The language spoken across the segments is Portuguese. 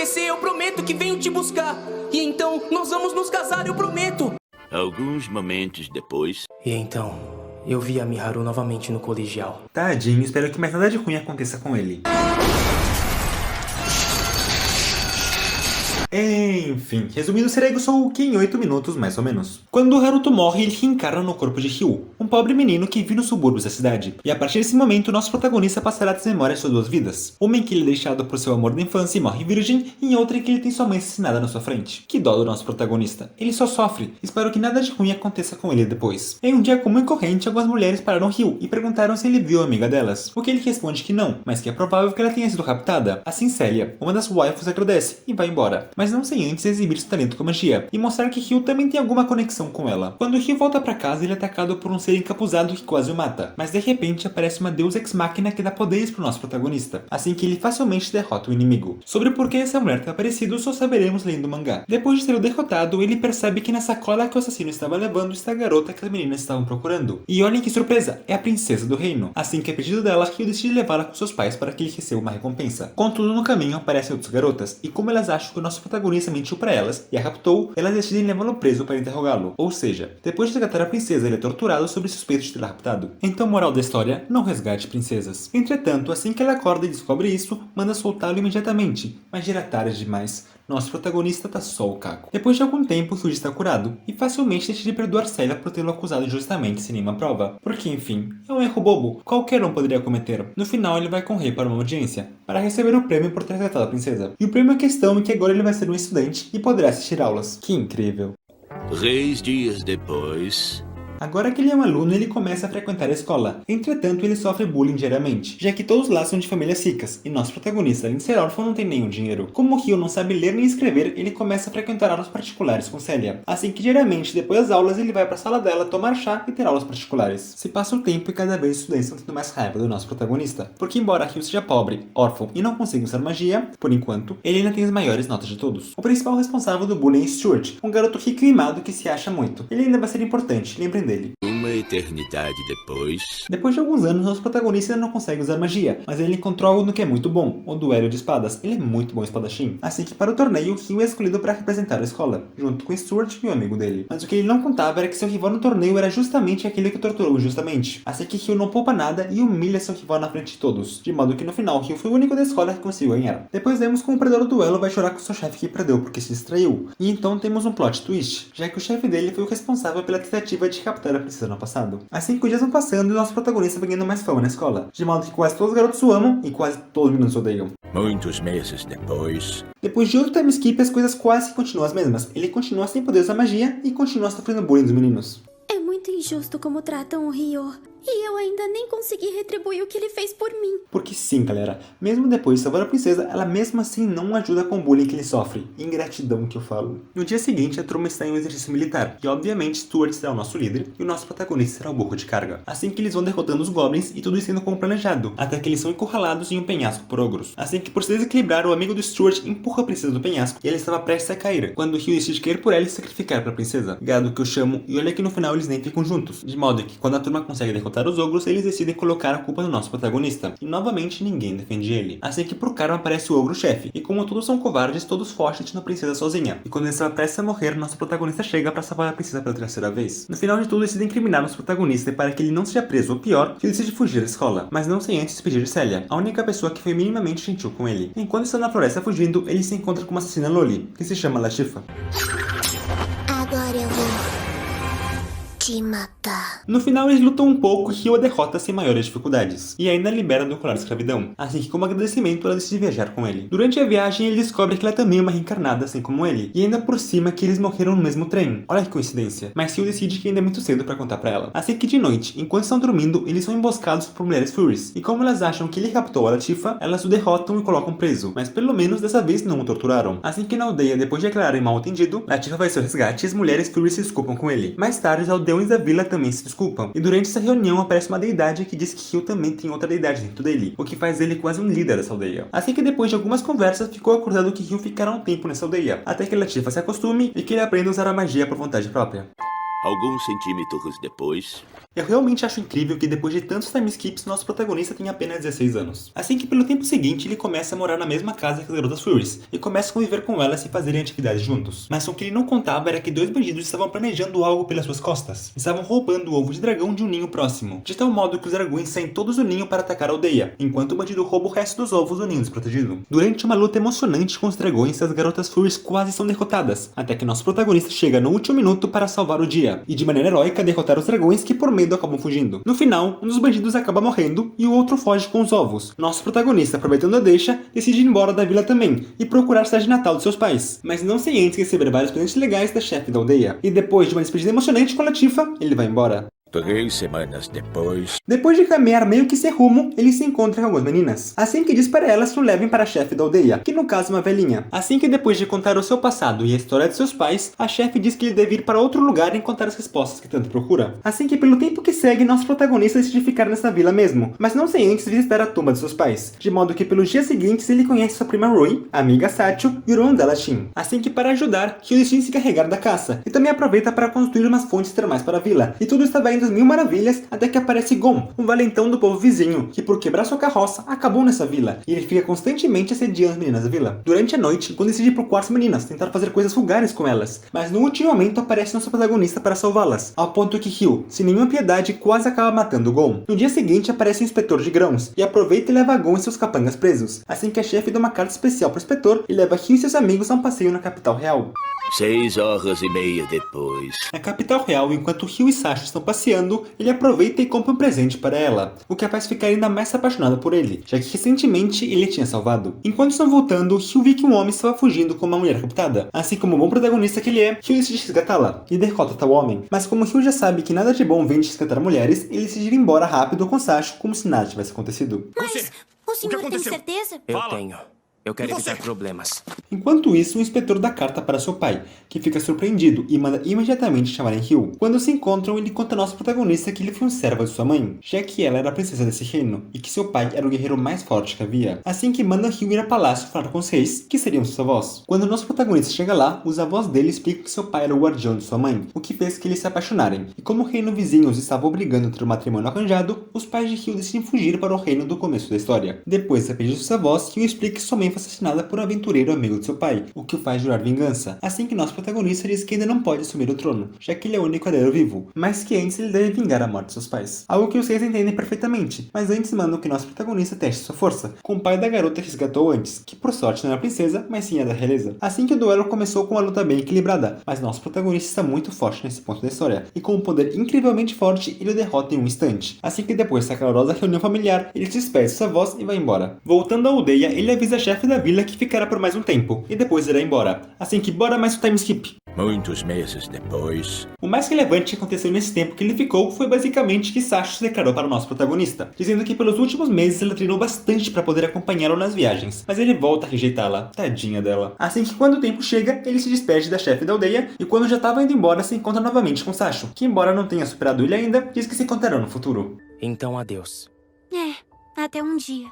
aparecer, eu prometo que venho te buscar. E então, nós vamos nos casar, eu prometo. Alguns momentos depois... E então, eu vi a Miharu novamente no colegial. Tadinho, espero que mais nada de ruim aconteça com ele. Enfim, resumindo, Serego sou o que em 8 minutos, mais ou menos. Quando Haruto morre, ele reencarna no corpo de Ryu, um pobre menino que vive nos subúrbios da cidade. E a partir desse momento, nosso protagonista passará a desmemória suas duas vidas. Uma em que ele é deixado por seu amor da infância e morre virgem, e em outra em que ele tem sua mãe assassinada na sua frente. Que dó do nosso protagonista. Ele só sofre. Espero que nada de ruim aconteça com ele depois. Em um dia comum e corrente, algumas mulheres pararam Ryu e perguntaram se ele viu a amiga delas. O que ele responde que não, mas que é provável que ela tenha sido raptada. Assim Célia, uma das waifus, agradece e vai embora. Mas não sem antes exibir seu talento com magia, e mostrar que Ryu também tem alguma conexão com ela. Quando Ryu volta pra casa, ele é atacado por um ser encapuzado que quase o mata, mas de repente aparece uma deusa ex-máquina que dá poderes pro nosso protagonista, assim que ele facilmente derrota o inimigo. Sobre o porquê essa mulher tem aparecido, só saberemos lendo o mangá. Depois de ser derrotado, ele percebe que na sacola que o assassino estava levando está a garota que as meninas estavam procurando. E olhem que surpresa, é a princesa do reino. Assim que a pedido dela, Ryu decide levá-la com seus pais para que ele receba uma recompensa. Contudo, no caminho aparecem outras garotas, e como elas acham que o nosso protagonista mentiu para elas e a raptou, elas decidem levá-lo preso para interrogá-lo. Ou seja, depois de resgatar a princesa, ele é torturado sob suspeita de ter raptado. Então, moral da história, não resgate princesas. Entretanto, assim que ela acorda e descobre isso, manda soltá-lo imediatamente, mas já era tarde demais. Nosso protagonista tá só o caco. Depois de algum tempo, Hyuji está curado e facilmente decide perdoar Célia por tê-lo acusado injustamente sem nenhuma prova. Porque, enfim, é um erro bobo, qualquer um poderia cometer. No final, ele vai com o rei para uma audiência, para receber o prêmio por ter resgatado a princesa. E o prêmio em questão é que agora ele vai ser um estudante e poderá assistir aulas. Que incrível! 3 dias depois... Agora que ele é um aluno, ele começa a frequentar a escola. Entretanto, ele sofre bullying diariamente, já que todos lá são de famílias ricas, e nosso protagonista, além de ser órfão, não tem nenhum dinheiro. Como Ryu não sabe ler nem escrever, ele começa a frequentar aulas particulares com Célia. Assim que diariamente, depois das aulas, ele vai para a sala dela tomar chá e ter aulas particulares. Se passa o tempo e cada vez os estudantes estão tendo mais raiva do nosso protagonista, porque embora Ryu seja pobre, órfão e não consiga usar magia, por enquanto, ele ainda tem as maiores notas de todos. O principal responsável do bullying é Stuart, um garoto rico e mimado que se acha muito. Ele ainda vai ser importante, lembrem dele. Uma eternidade depois... Depois de alguns anos, nosso protagonista ainda não consegue usar magia, mas ele encontrou algo no que é muito bom, o duelo de espadas. Ele é muito bom espadachim. Assim que para o torneio, Ryu é escolhido para representar a escola, junto com Stuart e o amigo dele. Mas o que ele não contava era que seu rival no torneio era justamente aquele que o torturou injustamente. Assim que Ryu não poupa nada e humilha seu rival na frente de todos, de modo que no final, Ryu foi o único da escola que conseguiu ganhar. Depois vemos como o perdedor do duelo vai chorar com seu chefe que perdeu porque se distraiu. E então temos um plot twist, já que o chefe dele foi o responsável pela tentativa de captar a princesa no passado. Assim que os dias vão passando e nosso protagonista vai ganhando mais fama na escola, de modo que quase todos os garotos o amam e quase todos os meninos o odeiam. Muitos meses depois... Depois de outro time skip, as coisas quase continuam as mesmas. Ele continua sem poder usar magia e continua sofrendo bullying dos meninos. É muito injusto como tratam o Ryo. E eu ainda nem consegui retribuir o que ele fez por mim. Porque sim, galera, mesmo depois de salvar a princesa, ela mesmo assim não ajuda com o bullying que ele sofre. Ingratidão que eu falo. No dia seguinte, a turma está em um exercício militar. E obviamente, Stuart será o nosso líder e o nosso protagonista será o burro de carga. Assim que eles vão derrotando os goblins e tudo isso sendo como planejado. Até que eles são encurralados em um penhasco por ogros. Assim que por se desequilibrar, o amigo do Stuart empurra a princesa do penhasco e ela estava prestes a cair. Quando Ryu decide cair por ela e se sacrificar para a princesa. Gado que eu chamo, e olha que no final eles nem ficam juntos. De modo que quando a turma consegue derrotar os ogros, eles decidem colocar a culpa no nosso protagonista. E novamente ninguém defende ele. Assim que pro karma aparece o ogro-chefe. E como todos são covardes, todos fogem deixando a princesa sozinha. E quando ele estava prestes a morrer, nosso protagonista chega para salvar a princesa pela terceira vez. No final de tudo, decidem incriminar nosso protagonista para que ele não seja preso, ou pior, que ele decide fugir da escola. Mas não sem antes despedir Célia, a única pessoa que foi minimamente gentil com ele. Enquanto está na floresta fugindo, ele se encontra com uma assassina Loli, que se chama Latifa. Agora eu vou te matar. No final eles lutam um pouco e Ryu a derrota sem maiores dificuldades, e ainda libera do colar de escravidão, assim que como agradecimento ela decide viajar com ele. Durante a viagem ele descobre que ela também é uma reencarnada assim como ele, e ainda por cima que eles morreram no mesmo trem. Olha que coincidência, mas Ryu decide que ainda é muito cedo para contar pra ela. Assim que de noite, enquanto estão dormindo, eles são emboscados por mulheres Furies, e como elas acham que ele raptou a Latifa, elas o derrotam e colocam preso, mas pelo menos dessa vez não o torturaram. Assim que na aldeia, depois de declararem mal entendido, Latifa vai seu resgate e as mulheres Furies se desculpam com ele. Mais tarde os aldeões da vila também se desculpam, e durante essa reunião aparece uma deidade que diz que Ryu também tem outra deidade dentro dele, o que faz ele quase um líder dessa aldeia. Assim que depois de algumas conversas ficou acordado que Ryu ficará um tempo nessa aldeia, até que Latifa se acostume e que ele aprenda a usar a magia por vontade própria. Alguns centímetros depois... Eu realmente acho incrível que depois de tantos time skips, nosso protagonista tem apenas 16 anos. Assim que pelo tempo seguinte, ele começa a morar na mesma casa que as garotas Furies, e começa a conviver com elas e fazerem atividades juntos. Mas o que ele não contava era que dois bandidos estavam planejando algo pelas suas costas. Estavam roubando o ovo de dragão de um ninho próximo, de tal modo que os dragões saem todos do ninho para atacar a aldeia, enquanto o bandido rouba o resto dos ovos do ninho desprotegido. Durante uma luta emocionante com os dragões, as garotas Furies quase são derrotadas, até que nosso protagonista chega no último minuto para salvar o dia, e de maneira heróica derrotar os dragões que por medo acabam fugindo. No final, um dos bandidos acaba morrendo e o outro foge com os ovos. Nosso protagonista, aproveitando a deixa, decide ir embora da vila também e procurar a cidade natal de seus pais, mas não sem antes receber vários presentes legais da chefe da aldeia. E depois de uma despedida emocionante com a Latifa, ele vai embora. 3 semanas depois, Depois de caminhar meio que sem rumo, ele se encontra com algumas meninas. Assim que diz para elas que o levem para a chefe da aldeia, que no caso é uma velhinha. Assim que depois de contar o seu passado e a história de seus pais, a chefe diz que ele deve ir para outro lugar e encontrar as respostas que tanto procura. Assim que pelo tempo que segue, nosso protagonista decide ficar nessa vila mesmo, mas não sem antes visitar a tumba de seus pais. De modo que pelos dias seguintes ele conhece sua prima Rui, a amiga Satchel e o irmão dela Shin. Assim que para ajudar, Hyo decide se carregar da caça, e também aproveita para construir umas fontes termais para a vila. E tudo estava indo às mil maravilhas, até que aparece Gon, um valentão do povo vizinho, que por quebrar sua carroça, acabou nessa vila, e ele fica constantemente assediando as meninas da vila. Durante a noite, Gon decide ir pro quarto das meninas, tentar fazer coisas vulgares com elas, mas no último momento aparece nosso protagonista para salvá-las, ao ponto que Hyo, sem nenhuma piedade, quase acaba matando Gon. No dia seguinte aparece o inspetor de grãos, e aproveita e leva Gon e seus capangas presos, assim que a chefe dá uma carta especial pro inspetor e leva Hyo e seus amigos a um passeio na capital real. 6 horas e meia depois. Na capital real, enquanto Hyo e Sasha estão passeando, ele aproveita e compra um presente para ela, o que a faz ficar ainda mais apaixonada por ele, já que recentemente ele a tinha salvado. Enquanto estão voltando, Hyo vê que um homem estava fugindo com uma mulher captada. Assim como o bom protagonista que ele é, Hyo decide resgatá-la e derrota tal homem. Mas como Hyo já sabe que nada de bom vem de resgatar mulheres, ele decide ir embora rápido com Sasha como se nada tivesse acontecido. Mas o senhor tem certeza? Eu tenho. Eu quero evitar problemas. Enquanto isso, o inspetor dá carta para seu pai, que fica surpreendido e manda imediatamente chamarem Hyo. Quando se encontram, ele conta ao nosso protagonista que ele foi um servo de sua mãe, já que ela era a princesa desse reino, e que seu pai era o guerreiro mais forte que havia. Assim que manda Hyo ir ao palácio falar com os reis, que seriam seus avós. Quando o nosso protagonista chega lá, os avós dele explicam que seu pai era o guardião de sua mãe, o que fez que eles se apaixonarem. E como o reino vizinho os estava obrigando a ter um matrimônio arranjado, os pais de Hyo decidem fugir para o reino do começo da história. Depois, a pedido dos avós, Hyo explica que sua mãe foi assassinada por um aventureiro amigo de seu pai, o que o faz jurar vingança. Assim que nosso protagonista diz que ainda não pode assumir o trono, já que ele é o único herdeiro vivo, mas que antes ele deve vingar a morte de seus pais. Algo que os reis entendem perfeitamente, mas antes mandam que nosso protagonista teste sua força, com o pai da garota que resgatou antes, que por sorte não era a princesa, mas sim a da realeza. Assim que o duelo começou com uma luta bem equilibrada, mas nosso protagonista está muito forte nesse ponto da história, e com um poder incrivelmente forte, ele o derrota em um instante. Assim que depois dessa calorosa reunião familiar, ele se despede de sua voz e vai embora. Voltando à aldeia, ele avisa a chefe da vila que ficará por mais um tempo, e depois irá embora. Assim que bora mais um time skip. Muitos meses depois. O mais relevante que aconteceu nesse tempo que ele ficou foi basicamente que Sasha se declarou para o nosso protagonista, dizendo que pelos últimos meses ela treinou bastante para poder acompanhá-lo nas viagens, mas ele volta a rejeitá-la, tadinha dela. Assim que quando o tempo chega, ele se despede da chefe da aldeia e quando já estava indo embora se encontra novamente com Sasha, que embora não tenha superado ele ainda, diz que se encontrarão no futuro. Então adeus. Até um dia.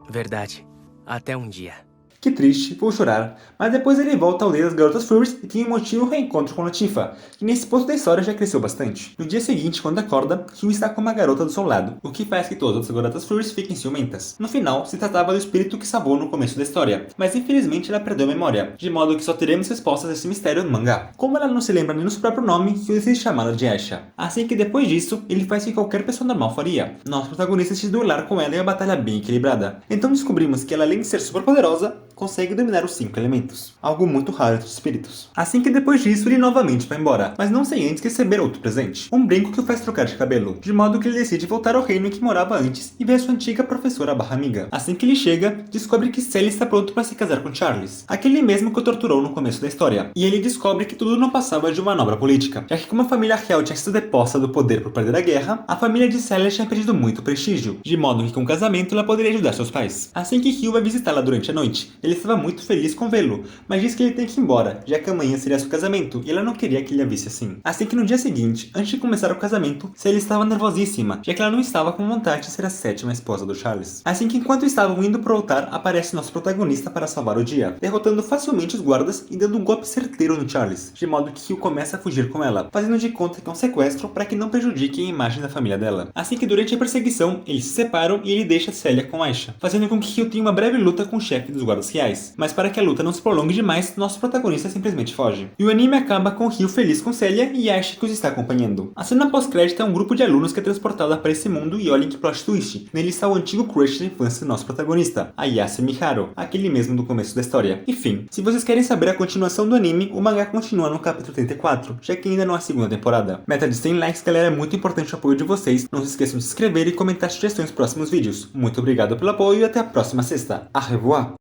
Verdade. Até um dia. Que triste, vou chorar. Mas depois ele volta à aldeia das garotas Furies e tem um motivo reencontro com Latifa, que nesse ponto da história já cresceu bastante. No dia seguinte, quando acorda, Hyo está com uma garota do seu lado, o que faz que todas as garotas Furies fiquem ciumentas. No final, se tratava do espírito que salvou no começo da história, mas infelizmente ela perdeu a memória, de modo que só teremos respostas a esse mistério no mangá. Como ela não se lembra nem do seu próprio nome, Hyo decide chamá-la de Aisha. Assim que depois disso, ele faz o que qualquer pessoa normal faria. Nosso protagonista se duelar com ela em uma batalha bem equilibrada. Então descobrimos que ela, além de ser super poderosa, consegue dominar os 5 elementos, algo muito raro entre os espíritos. Assim que depois disso ele novamente vai embora, mas não sem antes receber outro presente, um brinco que o faz trocar de cabelo, de modo que ele decide voltar ao reino em que morava antes e ver sua antiga professora amiga. Assim que ele chega, descobre que Sally está pronto para se casar com Charles, aquele mesmo que o torturou no começo da história, e ele descobre que tudo não passava de uma manobra política, já que como a família real tinha sido deposta do poder por perder a guerra, a família de Sally tinha perdido muito prestígio, de modo que com o casamento ela poderia ajudar seus pais. Assim que Hyo vai visitá-la durante a noite, Ele estava muito feliz com vê-lo, mas disse que ele tem que ir embora, já que amanhã seria seu casamento e ela não queria que ele a visse assim. Assim que no dia seguinte, antes de começar o casamento, Celia estava nervosíssima, já que ela não estava com vontade de ser a 7ª esposa do Charles. Assim que enquanto estavam indo pro altar, aparece nosso protagonista para salvar o dia, derrotando facilmente os guardas e dando um golpe certeiro no Charles, de modo que Hugh começa a fugir com ela, fazendo de conta que é um sequestro para que não prejudique a imagem da família dela. Assim que durante a perseguição, eles se separam e ele deixa Celia com Aisha, fazendo com que Hugh tenha uma breve luta com o chefe dos guardas reais. Mas para que a luta não se prolongue demais, nosso protagonista simplesmente foge. E o anime acaba com Hugh feliz com Celia e Aisha que os está acompanhando. A cena pós-crédito é um grupo de alunos que é transportada para esse mundo e olhem que plot twist. Nele está o antigo crush da infância do nosso protagonista, a Yase Miharu, aquele mesmo do começo da história. Enfim, se vocês querem saber a continuação do anime, o mangá continua no capítulo 34, já que ainda não há a segunda temporada. Meta de 100 likes, galera, é muito importante o apoio de vocês. Não se esqueçam de se inscrever e comentar sugestões para próximos vídeos. Muito obrigado pelo apoio e até a próxima sexta. Au revoir!